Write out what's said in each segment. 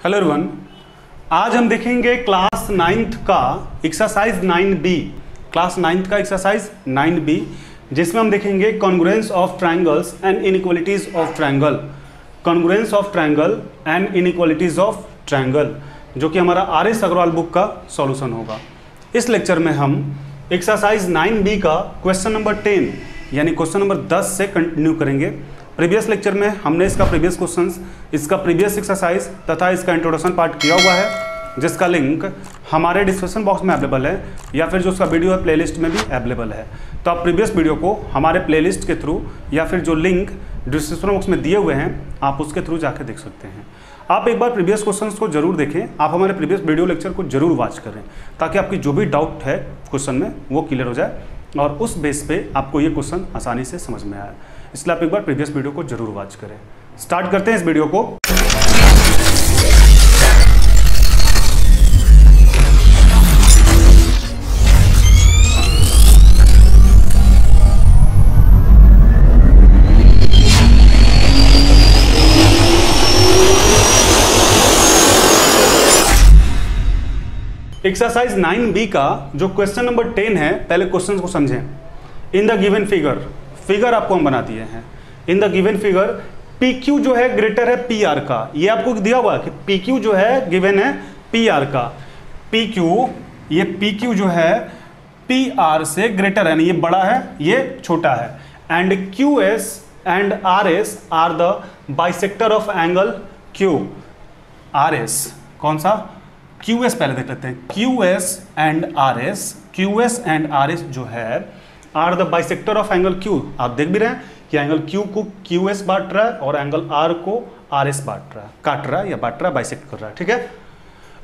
Hello everyone, आज हम देखेंगे क्लास 9th का एक्सरसाइज 9B, क्लास 9th का एक्सरसाइज 9B, जिसमें हम देखेंगे congruence of triangles and inequalities of triangle, congruence of triangle and inequalities of triangle, जो कि हमारा RS अग्रवाल बुक का सॉल्यूशन होगा। इस लेक्चर में हम एक्सरसाइज 9B का क्वेश्चन नंबर 10 यानी क्वेश्चन नंबर 10 से कंटिन्यू करेंगे। प्रीवियस लेक्चर में हमने इसका प्रीवियस क्वेश्चंस, इसका प्रीवियस एक्सरसाइज तथा इसका इंट्रोडक्शन पार्ट किया हुआ है, जिसका लिंक हमारे डिस्क्रिप्शन बॉक्स में अवेलेबल है या फिर जो उसका वीडियो है प्लेलिस्ट में भी अवेलेबल है। तो आप प्रीवियस वीडियो को हमारे प्लेलिस्ट के थ्रू या फिर जो लिंक डिस्क्रिप्शन बॉक्स में दिए हुए हैं आप उसके थ्रू जाकर देख सकते हैं। आप एक बार प्रीवियस क्वेश्चंस को जरूर देखें, आप हमारे प्रीवियस वीडियो लेक्चर को जरूर वॉच करें ताकि आपकी जो भी डाउट है क्वेश्चन में वो क्लियर हो जाए और उस बेस पे आपको ये क्वेश्चन आसानी से समझ में आए। इसलिए आप एक बार प्रीवियस वीडियो को जरूर वॉच करें। स्टार्ट करते हैं इस वीडियो को। एक्सरसाइज 9B का जो क्वेश्चन नंबर 10 है, पहले क्वेश्चन को समझें। इन द गिवन फिगर आपको हम बना दिए हैं। In the given figure PQ जो है ग्रेटर है PR का। ये आपको दिया हुआ है कि PQ जो है गिवन है PR का। ये PQ जो है PR से ग्रेटर है, ये बड़ा है, ये छोटा है। And QS and RS are the bisector of angle Q। RS कौन सा? QS पहले देख लेते हैं। QS एंड RS जो है are the bisector of angle Q। आप देख भी रहे हैं कि एंगल Q को QS बांट रहा है और एंगल R को RS काट रहा है या बांट रहा है, बाइसेक्ट कर रहा है, ठीक है,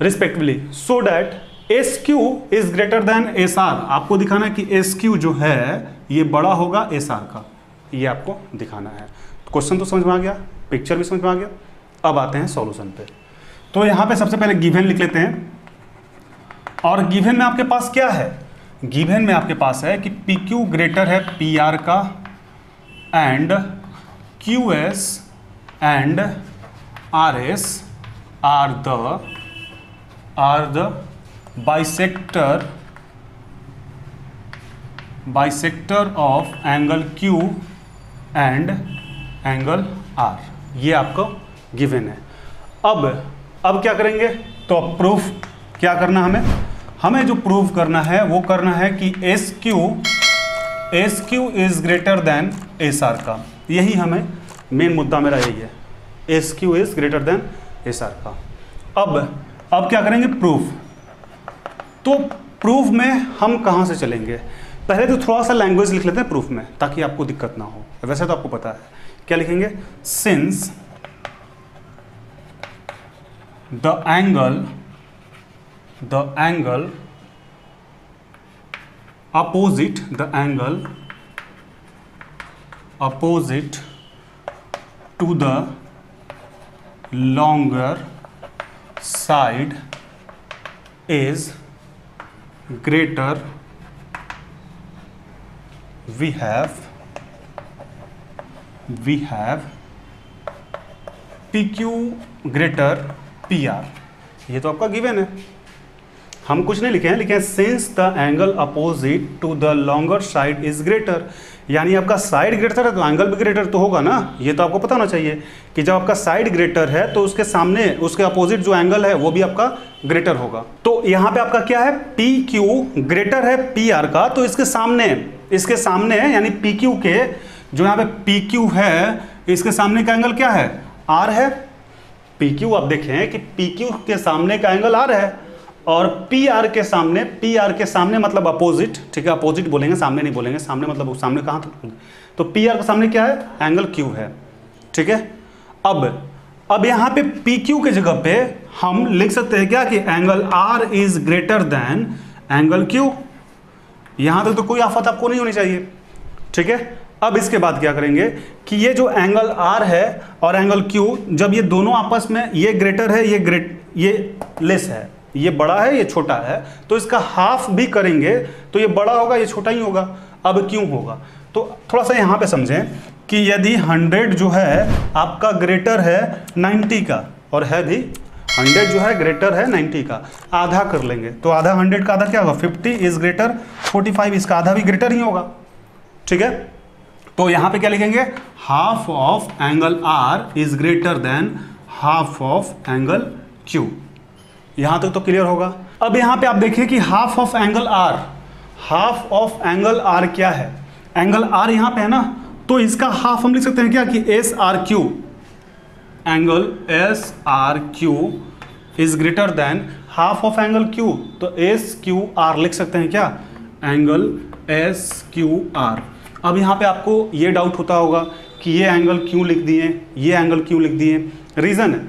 respectively. So that SQ is greater then SR। आपको दिखाना है कि SQ जो है ये बड़ा होगा SR का, ये आपको दिखाना है। क्वेश्चन तो समझ में आ गया, पिक्चर भी समझ में आ गया। अब आते हैं सॉल्यूशन पे। तो यहां पे सबसे पहले गिवन लिख लेते हैं। और गिवन में आपके पास क्या है? गिवन में आपके पास है कि PQ ग्रेटर है PR का and QS and RS are the bisector of angle Q and angle R। ये आपको गिवन है। अब क्या करेंगे? तो अब प्रूफ क्या करना हमें जो प्रूव करना है वो करना है कि SQ is greater then SR का। यही हमें मेन मुद्दा मेरा यही है, SQ is greater then SR का। अब क्या करेंगे? प्रूफ। तो प्रूफ में हम कहाँ से चलेंगे? पहले तो थोड़ा सा लैंग्वेज लिख लेते हैं प्रूफ में ताकि आपको दिक्कत ना हो। वैसे तो आपको पता है क्या लिखेंगे। Since the angle opposite to the longer side is greater, we have PQ greater PR। ये तो आपका गिवन है, हम कुछ नहीं लिखे हैं since the angle opposite to the longer side is greater. यानी आपका साइड ग्रेटर है तो एंगल भी ग्रेटर तो होगा ना। ये तो आपको पता होना चाहिए कि जब आपका साइड ग्रेटर है तो उसके सामने उसके अपोजिट जो एंगल है वो भी आपका ग्रेटर होगा। तो यहाँ पे आपका क्या है? PQ ग्रेटर है PR का, तो इसके सामने है यानी PQ के जो यहाँ पे PQ है इसके सामने का एंगल क्या है? R है। PQ आप देखें कि PQ के सामने का एंगल R है और PR के सामने मतलब अपोजिट, ठीक है, अपोजिट बोलेंगे, सामने नहीं बोलेंगे। सामने मतलब सामने कहाँ तक? तो PR के सामने क्या है? एंगल Q है, ठीक है। अब यहाँ पे PQ के जगह पे हम लिख सकते हैं क्या कि angle R is greater then angle Q। यहाँ तक तो कोई आफत आपको नहीं होनी चाहिए, ठीक है। अब इसके बाद क्या करेंगे कि ये जो एंगल R है और एंगल Q, जब ये दोनों आपस में, ये ग्रेटर है, ये लेस है, ये बड़ा है, ये छोटा है, तो इसका हाफ भी करेंगे तो ये बड़ा होगा, ये छोटा ही होगा। अब क्यों होगा? तो थोड़ा सा यहाँ पे समझें कि यदि 100 जो है आपका ग्रेटर है 90 का और है भी 100 जो है ग्रेटर है 90 का, आधा कर लेंगे तो आधा 100 का आधा क्या होगा 50 इज ग्रेटर 45, इसका आधा भी ग्रेटर ही होगा। ठीक है, तो यहां पे क्या लिखेंगे, half of angle R is greater than half of angle Q. यहां तक तो क्लियर होगा। अब यहां पे आप देखिए कि half of angle R, half of angle R क्या है, एंगल आर यहां पे है ना, तो इसका हाफ हम लिख सकते हैं क्या कि S R Q, angle S R Q is greater than half of angle Q, तो एस क्यू आर लिख सकते हैं क्या, एंगल एस क्यू आर। अब यहाँ पे आपको ये डाउट होता होगा कि ये एंगल क्यों लिख दिए, ये एंगल क्यों लिख दिए। रीज़न है,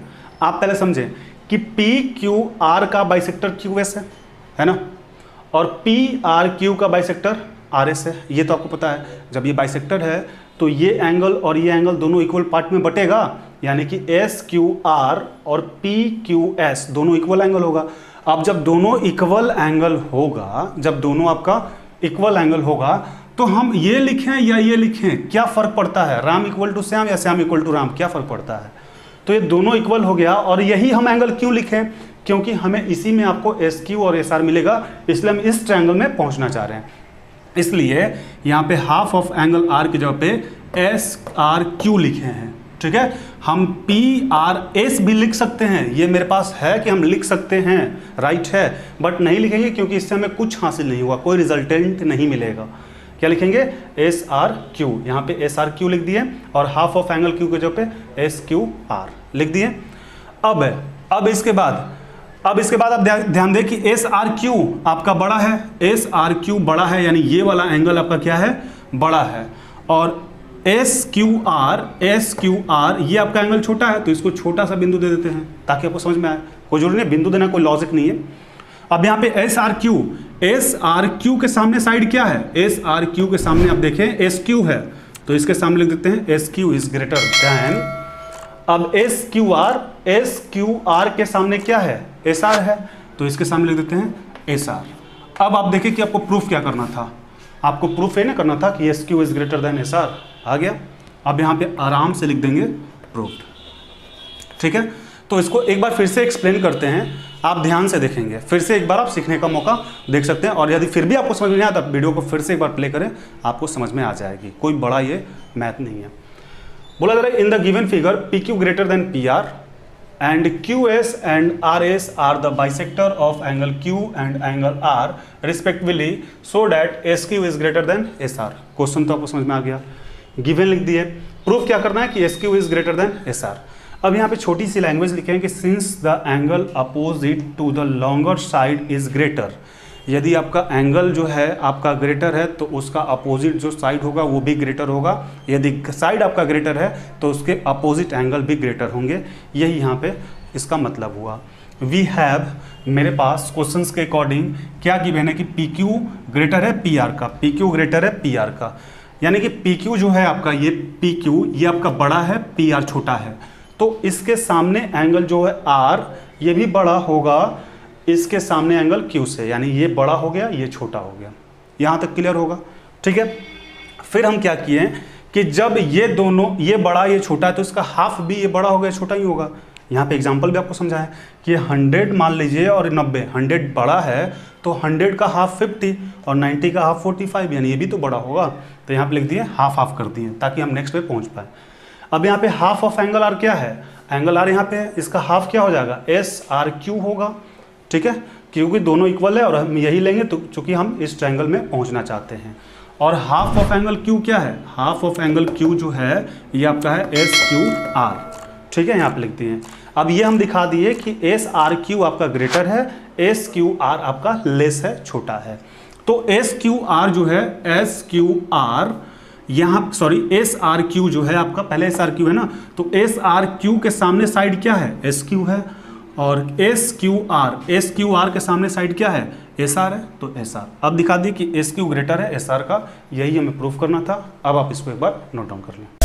आप पहले समझें कि पी क्यू आर का बाइसेक्टर क्यू एस है ना, और पी आर क्यू का बाइसेक्टर आर एस है, ये तो आपको पता है। जब ये बाइसेक्टर है तो ये एंगल और ये एंगल दोनों इक्वल पार्ट में बटेगा, यानी कि एस क्यू आर और पी क्यू एस दोनों इक्वल एंगल होगा। अब जब दोनों इक्वल एंगल होगा, जब दोनों आपका इक्वल एंगल होगा, तो हम ये लिखें या ये लिखें, क्या फर्क पड़ता है, राम इक्वल टू श्याम या श्याम इक्वल टू राम, क्या फर्क पड़ता है। तो ये दोनों इक्वल हो गया, और यही हम एंगल क्यों लिखें, क्योंकि हमें इसी में आपको एस क्यू और एस आर मिलेगा, इसलिए हम इस ट्रायंगल में पहुंचना चाह रहे हैं। इसलिए यहाँ पे हाफ ऑफ एंगल आर की जगह पे एस आर क्यू लिखे हैं। ठीक है, हम पी आर एस भी लिख सकते हैं, ये मेरे पास है कि हम लिख सकते हैं, राइट है, बट नहीं लिखेंगे क्योंकि इससे हमें कुछ हासिल नहीं हुआ, कोई रिजल्टेंट नहीं मिलेगा। क्या लिखेंगे, एस आर क्यू, यहाँ पे एस आर क्यू लिख दिए, और हाफ ऑफ एंगल क्यू के जगह पे एस क्यू आर लिख दिए। अब इसके बाद आप ध्यान दें कि एस आर क्यू आपका बड़ा है, एस आर क्यू बड़ा है, यानी ये वाला एंगल आपका क्या है, बड़ा है, और एस क्यू आर ये आपका एंगल छोटा है, तो इसको छोटा सा बिंदु दे देते हैं ताकि आपको समझ में आए। कोई जरूरी नहीं बिंदु देना, कोई लॉजिक नहीं है। अब यहाँ पे एस आर क्यू के सामने साइड क्या है, एस आर क्यू के सामने आप देखें एस क्यू है, तो इसके सामने लिख देते हैं S Q is greater then. अब एस क्यू आर के सामने क्या है, एस आर है, तो इसके सामने लिख देते हैं एस आर। अब आप देखें कि आपको प्रूफ क्या करना था, आपको प्रूफ ये ना करना था कि S Q is greater than S R, आ गया। अब यहाँ पे आराम से लिख देंगे प्रूफ्ड। ठीक है, तो इसको एक बार फिर से एक्सप्लेन करते हैं, आप ध्यान से देखेंगे, फिर से एक बार आप सीखने का मौका देख सकते हैं, और यदि फिर भी आपको समझ में नहीं आता, वीडियो को फिर से एक बार प्ले करें, आपको समझ में आ जाएगी, कोई बड़ा ये मैथ नहीं है। बोला जा रहा है in the given figure P Q greater than P R and QS and RS are the bisector of angle Q and angle R respectively so that SQ is greater than SR। Question तो आपको समझ में आ गया, given लिख दिए, proof क्या करना है कि SQ is greater than SR। अब यहाँ पे छोटी सी लैंग्वेज लिखे हैं कि since the angle opposite to the longer side is greater, यदि आपका एंगल जो है आपका ग्रेटर है तो उसका अपोजिट जो साइड होगा वो भी ग्रेटर होगा, यदि साइड आपका ग्रेटर है तो उसके अपोजिट एंगल भी ग्रेटर होंगे, यही यहाँ पे इसका मतलब हुआ। वी हैव, मेरे पास क्वेश्चंस के अकॉर्डिंग क्या गिवन है कि पी क्यू ग्रेटर है पी आर का, पी क्यू ग्रेटर है पी आर का, यानी कि पी क्यू जो है आपका ये पी क्यू ये आपका बड़ा है, पी आर छोटा है, तो इसके सामने एंगल जो है आर ये भी बड़ा होगा इसके सामने एंगल क्यू से, यानी ये बड़ा हो गया ये छोटा हो गया। यहाँ तक क्लियर होगा। ठीक है, फिर हम क्या किए कि जब ये दोनों, ये बड़ा ये छोटा है, तो इसका हाफ भी ये बड़ा हो गया छोटा ही होगा। यहाँ पे एग्जांपल भी आपको समझाया कि 100 मान लीजिए और 90, 100 बड़ा है तो 100 का हाफ 50 और 90 का हाफ 45, यानी ये भी तो बड़ा होगा, तो यहाँ पे लिख दिए हाफ हाफ कर दिए ताकि हम नेक्स्ट पे पहुँच पाए। अब यहाँ पे हाफ ऑफ एंगल आर क्या है, एंगल आर यहाँ पे इसका हाफ क्या हो जाएगा, एस आर क्यू होगा। ठीक है, क्योंकि दोनों इक्वल है और हम यही लेंगे तो चूंकि हम इस ट्रायंगल में पहुंचना चाहते हैं। और हाफ ऑफ एंगल क्यू क्या है, हाफ ऑफ एंगल क्यू जो है ये आपका है एस क्यू आर। ठीक है, यहाँ पे लिखते हैं। अब ये हम दिखा दिए कि एस आर क्यू आपका ग्रेटर है, एस क्यू आर आपका लेस है, छोटा है। तो एस क्यू आर जो है, एस क्यू आर यहाँ एस आर क्यू जो है आपका, पहले एस आर क्यू है ना, तो एस आर क्यू के सामने साइड क्या है, एस क्यू है, और एस क्यू आर के सामने साइड क्या है, एस आर है, तो एस आर। अब दिखा दिए कि एस क्यू ग्रेटर है एस आर का, यही हमें प्रूफ करना था। अब आप इसको एक बार नोट डाउन कर लें।